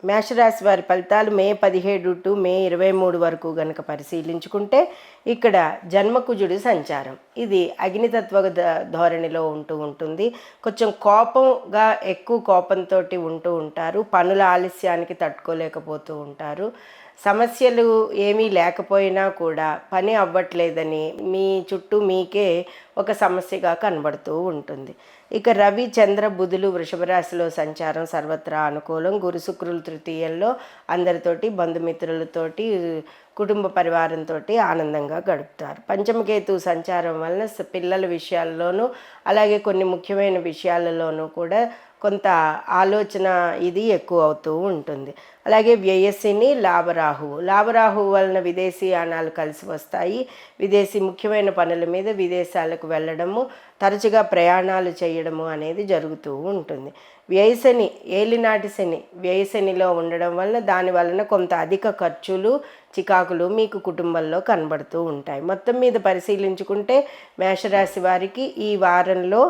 మేషరాశి వారి ఫలితాలు మే 17 టు మే 23 వరకు గనక పరిశీలించుకుంటే ఇక్కడ జన్మకుజుడి సంచారం. ఇది అగ్నితత్వ ధోరణిలో ఉంటుంది. కొంచెం కోపంగా ఎక్కువ కోపంతో ఉంటూ ఉంటారు. పనుల ఆలస్యానికి తట్టుకోలేకపోతూ ఉంటారు. సమస్యలు ఏమీ లేకపోయినా కూడా పని అవ్వట్లేదని మీ చుట్టూ మీకే ఒక సమస్యగా కనబడుతూ ఉంటుంది. ఇక రవి చంద్ర బుధులు వృషభ రాశిలో సంచారం సర్వత్రా అనుకూలం. గురు శుక్రులు తృతీయంలో అందరితోటి బంధుమిత్రులతోటి కుటుంబ పరివారంతో ఆనందంగా గడుపుతారు. పంచమకేతు సంచారం వలన పిల్లల విషయాల్లోనూ అలాగే కొన్ని ముఖ్యమైన విషయాలలోనూ కూడా కొంత ఆలోచన ఇది ఎక్కువ అవుతూ ఉంటుంది. అలాగే వ్యయస్సిని లాభరాహువు వలన విదేశీయానాలు కలిసి వస్తాయి. ముఖ్యమైన పనుల మీద విదేశాలకు వెళ్ళడము, తరచుగా ప్రయాణాలు చేయడము అనేది జరుగుతూ ఉంటుంది. వ్యయశని ఏలినాటి శని వ్యయశనిలో ఉండడం వలన దాని వలన కొంత అధిక ఖర్చులు చికాకులు మీకు కుటుంబంలో కనబడుతూ ఉంటాయి. మొత్తం మీద పరిశీలించుకుంటే మేషరాశి వారికి ఈ వారంలో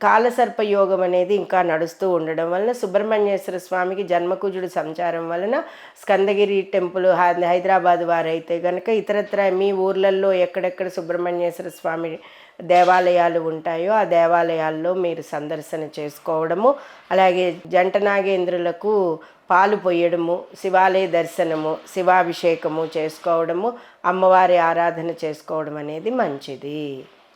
కాలసర్ప యోగం అనేది ఇంకా నడుస్తూ ఉండడం వలన సుబ్రహ్మణ్యేశ్వర స్వామికి జన్మకుజుడు సంచారం వలన స్కందగిరి టెంపుల్ హైదరాబాద్ వారైతే కనుక ఇతరత్ర మీ ఊర్లలో ఎక్కడెక్కడ సుబ్రహ్మణ్యేశ్వర స్వామి దేవాలయాలు ఉంటాయో ఆ దేవాలయాల్లో మీరు సందర్శన చేసుకోవడము, అలాగే జంట నాగేంద్రులకు పాలు పొయ్యడము, శివాలయ దర్శనము, శివాభిషేకము చేసుకోవడము, అమ్మవారి ఆరాధన చేసుకోవడం అనేది మంచిది.